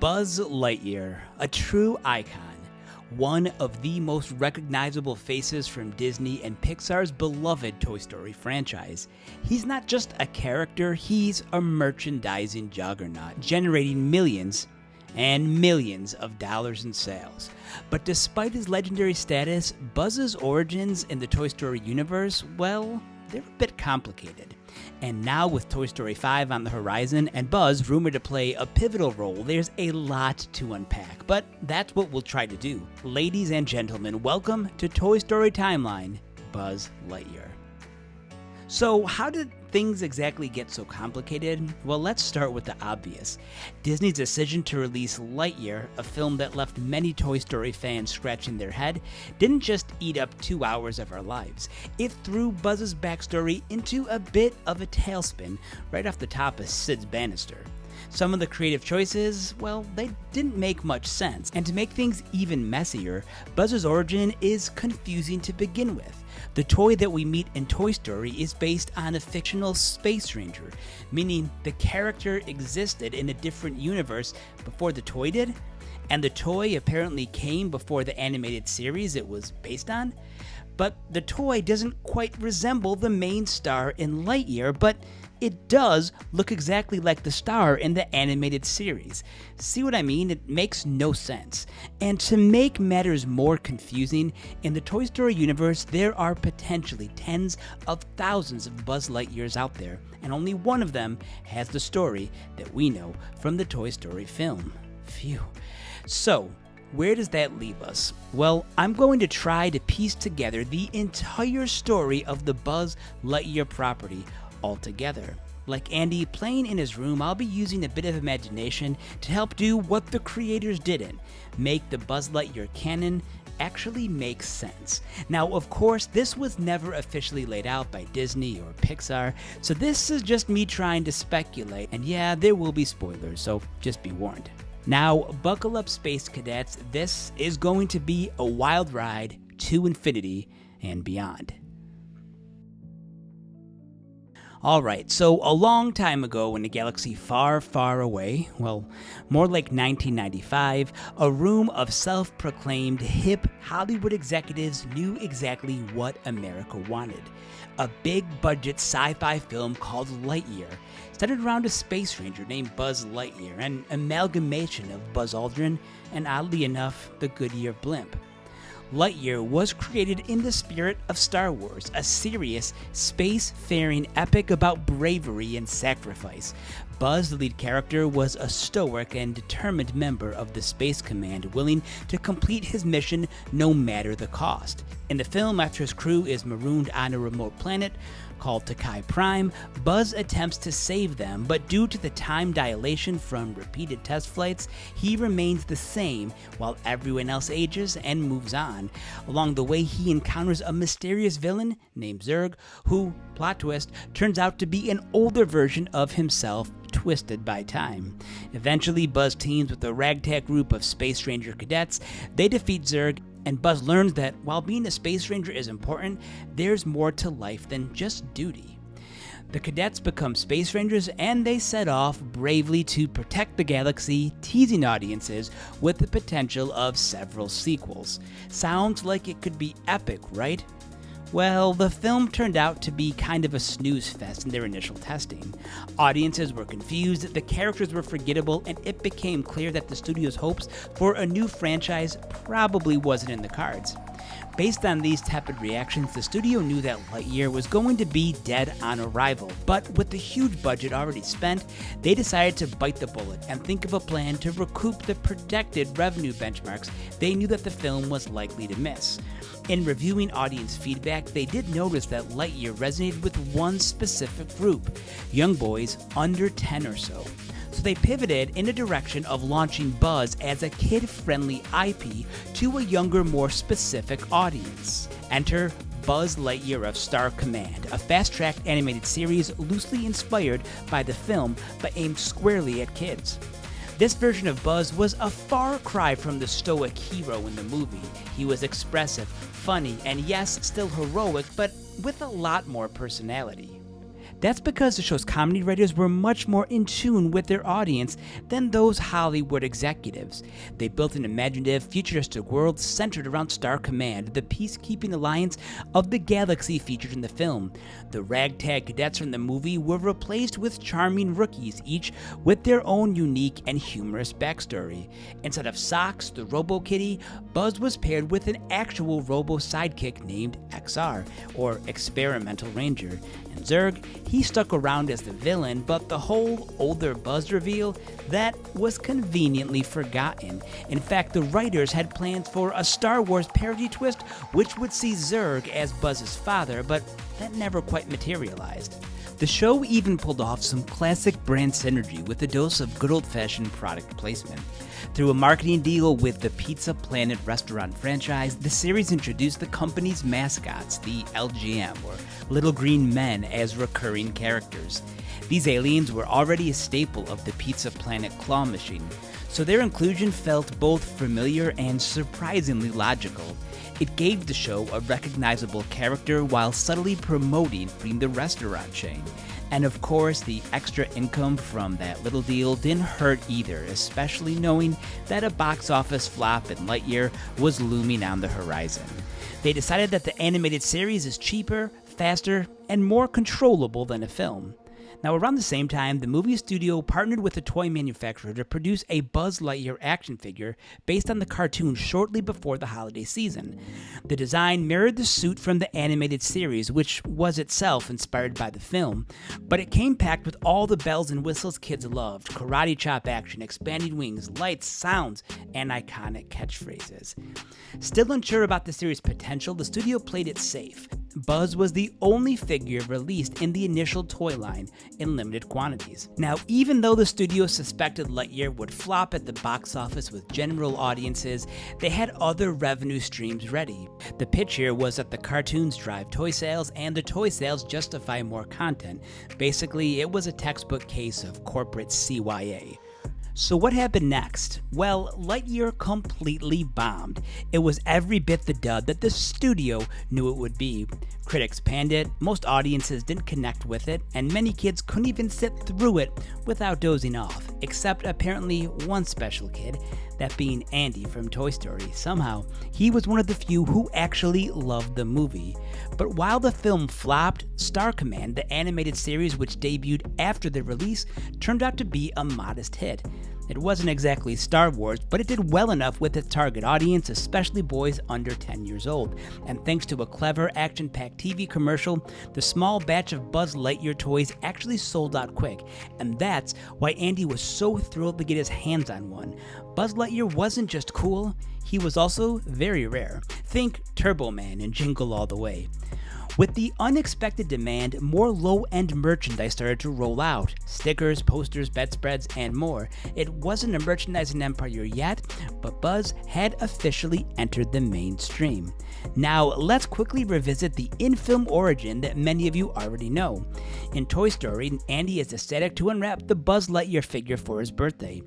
Buzz Lightyear, a true icon, one of the most recognizable faces from Disney and Pixar's beloved Toy Story franchise. He's not just a character, he's a merchandising juggernaut, generating millions and millions of dollars in sales. But despite his legendary status, Buzz's origins in the Toy Story universe, well, they're a bit complicated. And now with Toy Story 5 on the horizon and Buzz rumored to play a pivotal role, there's a lot to unpack, but that's what we'll try to do. Ladies and gentlemen, welcome to Toy Story Timeline, Buzz Lightyear. So how did things exactly get so complicated? Well, let's start with the obvious. Disney's decision to release Lightyear, a film that left many Toy Story fans scratching their head, didn't just eat up 2 hours of our lives. It threw Buzz's backstory into a bit of a tailspin right off the top of Sid's banister. Some of the creative choices, well, they didn't make much sense. And to make things even messier, Buzz's origin is confusing to begin with. The toy that we meet in Toy Story is based on a fictional space ranger, meaning the character existed in a different universe before the toy did, and the toy apparently came before the animated series it was based on. But the toy doesn't quite resemble the main star in Lightyear, but it does look exactly like the star in the animated series. See what I mean? It makes no sense. And to make matters more confusing, in the Toy Story universe, there are potentially tens of thousands of Buzz Lightyears out there, and only one of them has the story that we know from the Toy Story film. Phew. So, where does that leave us? Well, I'm going to try to piece together the entire story of the Buzz Lightyear property altogether. Like Andy playing in his room, I'll be using a bit of imagination to help do what the creators didn't, make the Buzz Lightyear canon actually make sense. Now, of course, this was never officially laid out by Disney or Pixar, so this is just me trying to speculate, and yeah, there will be spoilers, so just be warned. Now, buckle up, Space Cadets. This is going to be a wild ride to infinity and beyond. Alright, so a long time ago in a galaxy far, far away, well, more like 1995, a room of self-proclaimed hip Hollywood executives knew exactly what America wanted. A big-budget sci-fi film called Lightyear, centered around a space ranger named Buzz Lightyear, an amalgamation of Buzz Aldrin and, oddly enough, the Goodyear blimp. Lightyear was created in the spirit of Star Wars, a serious, space-faring epic about bravery and sacrifice. Buzz, the lead character, was a stoic and determined member of the Space Command, willing to complete his mission no matter the cost. In the film, after his crew is marooned on a remote planet called Takai Prime, Buzz attempts to save them, but due to the time dilation from repeated test flights, he remains the same while everyone else ages and moves on. Along the way, he encounters a mysterious villain named Zurg, who, plot twist, turns out to be an older version of himself, twisted by time. Eventually, Buzz teams with a ragtag group of Space Ranger cadets. They defeat Zurg, and Buzz learns that while being a Space Ranger is important, there's more to life than just duty. The cadets become Space Rangers, and they set off bravely to protect the galaxy, teasing audiences with the potential of several sequels. Sounds like it could be epic, right? Well, the film turned out to be kind of a snooze fest in their initial testing. Audiences were confused, the characters were forgettable, and it became clear that the studio's hopes for a new franchise probably wasn't in the cards. Based on these tepid reactions, the studio knew that Lightyear was going to be dead on arrival, but with the huge budget already spent, they decided to bite the bullet and think of a plan to recoup the projected revenue benchmarks they knew that the film was likely to miss. In reviewing audience feedback, they did notice that Lightyear resonated with one specific group, young boys under 10 or so. So they pivoted in a direction of launching Buzz as a kid-friendly IP to a younger, more specific audience. Enter Buzz Lightyear of Star Command, a fast-tracked animated series loosely inspired by the film but aimed squarely at kids. This version of Buzz was a far cry from the stoic hero in the movie. He was expressive, funny, and yes, still heroic, but with a lot more personality. That's because the show's comedy writers were much more in tune with their audience than those Hollywood executives. They built an imaginative, futuristic world centered around Star Command, the peacekeeping alliance of the galaxy featured in the film. The ragtag cadets from the movie were replaced with charming rookies, each with their own unique and humorous backstory. Instead of Socks, the Robo-Kitty, Buzz was paired with an actual robo-sidekick named XR, or Experimental Ranger. And Zurg, he stuck around as the villain, but the whole older Buzz reveal, that was conveniently forgotten. In fact, the writers had plans for a Star Wars parody twist, which would see Zurg as Buzz's father, but that never quite materialized. The show even pulled off some classic brand synergy with a dose of good old-fashioned product placement. Through a marketing deal with the Pizza Planet restaurant franchise, the series introduced the company's mascots, the LGM, or Little Green Men, as recurring characters. These aliens were already a staple of the Pizza Planet claw machine, so their inclusion felt both familiar and surprisingly logical. It gave the show a recognizable character while subtly promoting the restaurant chain. And of course, the extra income from that little deal didn't hurt either, especially knowing that a box office flop in Lightyear was looming on the horizon. They decided that the animated series is cheaper, faster, and more controllable than a film. Now, around the same time, the movie studio partnered with a toy manufacturer to produce a Buzz Lightyear action figure based on the cartoon shortly before the holiday season. The design mirrored the suit from the animated series, which was itself inspired by the film, but it came packed with all the bells and whistles kids loved: karate chop action, expanding wings, lights, sounds, and iconic catchphrases. Still unsure about the series' potential, the studio played it safe. Buzz was the only figure released in the initial toy line in limited quantities. Now, even though the studio suspected Lightyear would flop at the box office with general audiences, they had other revenue streams ready. The pitch here was that the cartoons drive toy sales and the toy sales justify more content. Basically, it was a textbook case of corporate CYA. So what happened next? Well, Lightyear completely bombed. It was every bit the dud that the studio knew it would be. Critics panned it, most audiences didn't connect with it, and many kids couldn't even sit through it without dozing off, except apparently one special kid, that being Andy from Toy Story. Somehow, he was one of the few who actually loved the movie. But while the film flopped, Star Command, the animated series which debuted after the release, turned out to be a modest hit. It wasn't exactly Star Wars, but it did well enough with its target audience, especially boys under 10 years old. And thanks to a clever, action-packed TV commercial, the small batch of Buzz Lightyear toys actually sold out quick. And that's why Andy was so thrilled to get his hands on one. Buzz Lightyear wasn't just cool, he was also very rare. Think Turbo Man and Jingle All the Way. With the unexpected demand, more low-end merchandise started to roll out. Stickers, posters, bedspreads, and more. It wasn't a merchandising empire yet, but Buzz had officially entered the mainstream. Now, let's quickly revisit the in-film origin that many of you already know. In Toy Story, Andy is ecstatic to unwrap the Buzz Lightyear figure for his birthday.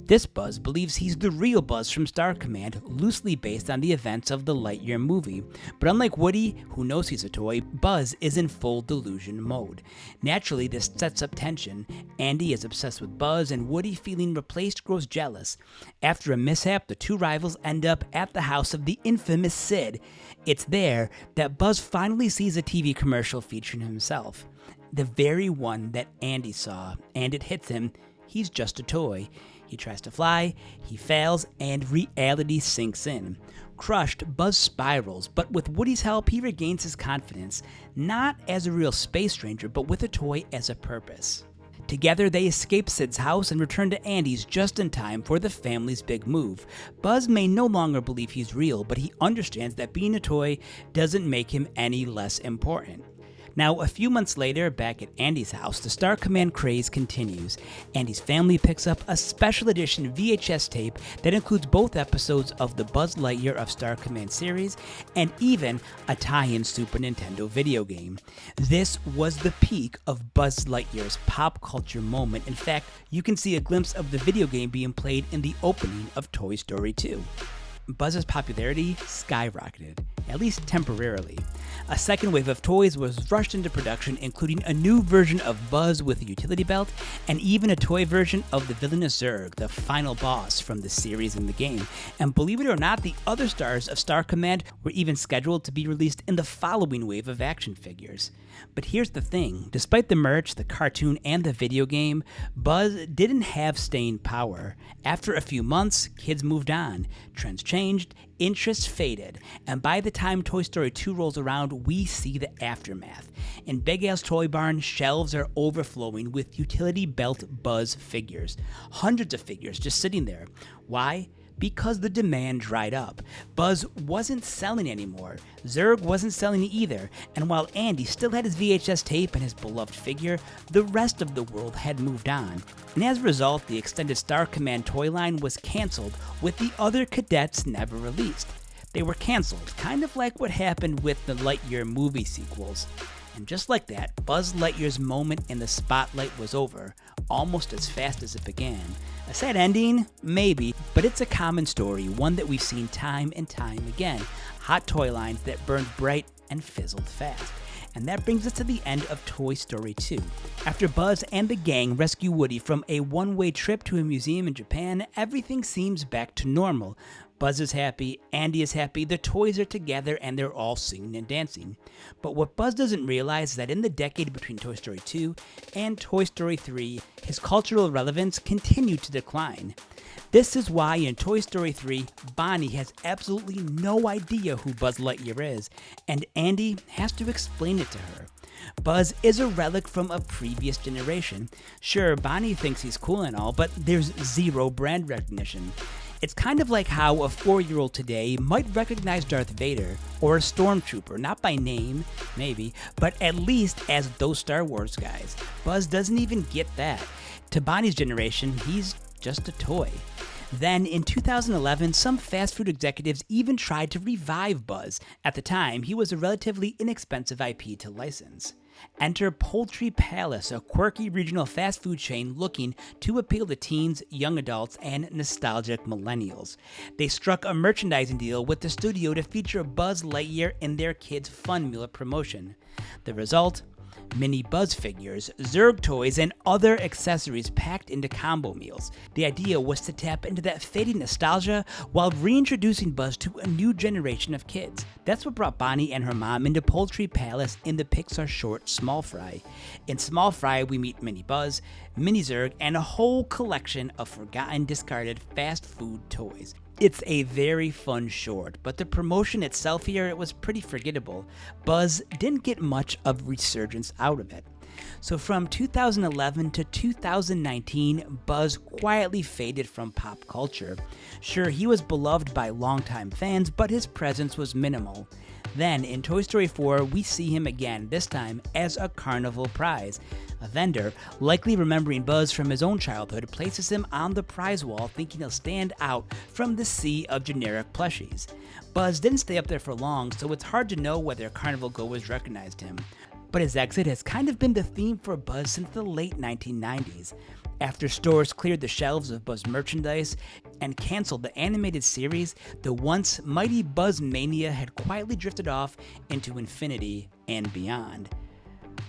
This Buzz believes he's the real Buzz from Star Command, loosely based on the events of the Lightyear movie. But unlike Woody, who knows he's a toy, Buzz is in full delusion mode. Naturally, this sets up tension. Andy is obsessed with Buzz, and Woody, feeling replaced, grows jealous. After a mishap, the two rivals end up at the house of the infamous Sid. It's there that Buzz finally sees a TV commercial featuring himself. The very one that Andy saw, and it hits him. He's just a toy. He tries to fly, he fails, and reality sinks in. Crushed, Buzz spirals, but with Woody's help, he regains his confidence, not as a real space ranger, but with a toy as a purpose. Together, they escape Sid's house and return to Andy's just in time for the family's big move. Buzz may no longer believe he's real, but he understands that being a toy doesn't make him any less important. Now, a few months later, back at Andy's house, the Star Command craze continues. Andy's family picks up a special edition VHS tape that includes both episodes of the Buzz Lightyear of Star Command series and even a tie-in Super Nintendo video game. This was the peak of Buzz Lightyear's pop culture moment. In fact, you can see a glimpse of the video game being played in the opening of Toy Story 2. Buzz's popularity skyrocketed, at least temporarily. A second wave of toys was rushed into production, including a new version of Buzz with a utility belt, and even a toy version of the villainous Zurg, the final boss from the series and the game. And believe it or not, the other stars of Star Command were even scheduled to be released in the following wave of action figures. But here's the thing, despite the merch, the cartoon, and the video game, Buzz didn't have staying power. After a few months, kids moved on, trends changed, interest faded, and by the time Toy Story 2 rolls around, we see the aftermath. In Big Al's Toy Barn, shelves are overflowing with utility belt Buzz figures. Hundreds of figures just sitting there. Why? Because the demand dried up. Buzz wasn't selling anymore. Zurg wasn't selling either. And while Andy still had his VHS tape and his beloved figure, the rest of the world had moved on. And as a result, the extended Star Command toy line was canceled, with the other cadets never released. They were canceled, kind of like what happened with the Lightyear movie sequels. And just like that, Buzz Lightyear's moment in the spotlight was over, almost as fast as it began. A sad ending? Maybe, but it's a common story, one that we've seen time and time again. Hot toy lines that burned bright and fizzled fast. And that brings us to the end of Toy Story 2. After Buzz and the gang rescue Woody from a one-way trip to a museum in Japan, everything seems back to normal. Buzz is happy, Andy is happy, the toys are together, and they're all singing and dancing. But what Buzz doesn't realize is that in the decade between Toy Story 2 and Toy Story 3, his cultural relevance continued to decline. This is why in Toy Story 3, Bonnie has absolutely no idea who Buzz Lightyear is, and Andy has to explain it to her. Buzz is a relic from a previous generation. Sure, Bonnie thinks he's cool and all, but there's zero brand recognition. It's kind of like how a 4-year-old today might recognize Darth Vader or a stormtrooper, not by name, maybe, but at least as those Star Wars guys. Buzz doesn't even get that. To Bonnie's generation, he's just a toy. Then, in 2011, some fast food executives even tried to revive Buzz. At the time, he was a relatively inexpensive IP to license. Enter Poultry Palace, a quirky regional fast food chain looking to appeal to teens, young adults, and nostalgic millennials. They struck a merchandising deal with the studio to feature Buzz Lightyear in their kids' fun meal promotion. The result? Mini Buzz figures, Zurg toys, and other accessories packed into combo meals. The idea was to tap into that fading nostalgia while reintroducing Buzz to a new generation of kids. That's what brought Bonnie and her mom into Poultry Palace in the Pixar short Small Fry. In Small Fry, we meet Mini Buzz, Mini Zurg, and a whole collection of forgotten, discarded fast food toys. It's a very fun short, but the promotion itself here, it was pretty forgettable. Buzz didn't get much of resurgence out of it. So from 2011 to 2019, Buzz quietly faded from pop culture. Sure, he was beloved by longtime fans, but his presence was minimal. Then, in Toy Story 4, we see him again, this time as a carnival prize. A vendor, likely remembering Buzz from his own childhood, places him on the prize wall thinking he'll stand out from the sea of generic plushies. Buzz didn't stay up there for long, so it's hard to know whether carnival goers recognized him. But his exit has kind of been the theme for Buzz since the late 1990s. After stores cleared the shelves of Buzz merchandise and canceled the animated series, the once mighty Buzz mania had quietly drifted off into infinity and beyond.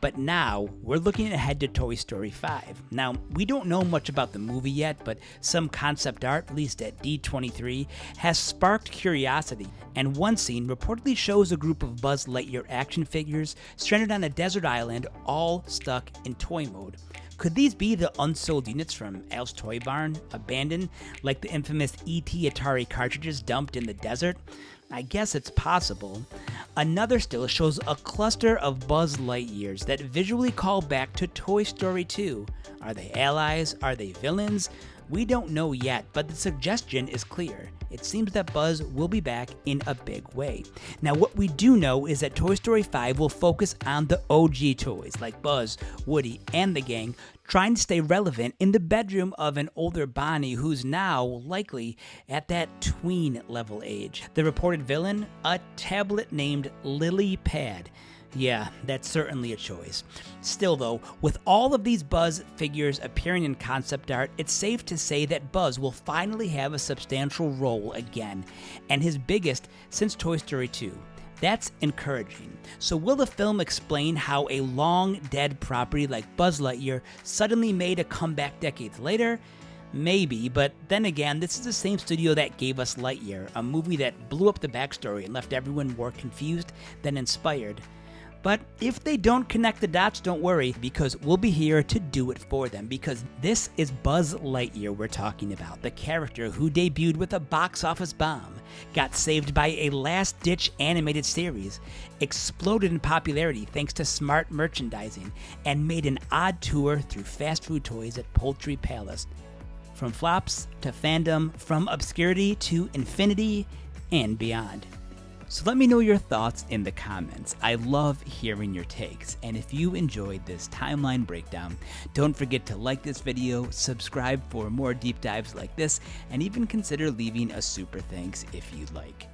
But now, we're looking ahead to Toy Story 5. Now, we don't know much about the movie yet, but some concept art released at D23 has sparked curiosity, and one scene reportedly shows a group of Buzz Lightyear action figures stranded on a desert island, all stuck in toy mode. Could these be the unsold units from Al's Toy Barn, abandoned, like the infamous E.T. Atari cartridges dumped in the desert? I guess it's possible. Another still shows a cluster of Buzz Lightyears that visually call back to Toy Story 2. Are they allies? Are they villains? We don't know yet, but the suggestion is clear. It seems that Buzz will be back in a big way. Now, what we do know is that Toy Story 5 will focus on the OG toys like Buzz, Woody, and the gang, trying to stay relevant in the bedroom of an older Bonnie who's now likely at that tween level age. The reported villain? A tablet named Lily Pad. Yeah, that's certainly a choice. Still though, with all of these Buzz figures appearing in concept art, it's safe to say that Buzz will finally have a substantial role again, and his biggest since Toy Story 2. That's encouraging. So will the film explain how a long-dead property like Buzz Lightyear suddenly made a comeback decades later? Maybe, but then again, this is the same studio that gave us Lightyear, a movie that blew up the backstory and left everyone more confused than inspired. But if they don't connect the dots, don't worry, because we'll be here to do it for them, because this is Buzz Lightyear we're talking about, the character who debuted with a box office bomb, got saved by a last-ditch animated series, exploded in popularity thanks to smart merchandising, and made an odd tour through fast food toys at Poultry Palace. From flops to fandom, from obscurity to infinity, and beyond. So let me know your thoughts in the comments. I love hearing your takes. And if you enjoyed this timeline breakdown, don't forget to like this video, subscribe for more deep dives like this, and even consider leaving a super thanks if you'd like.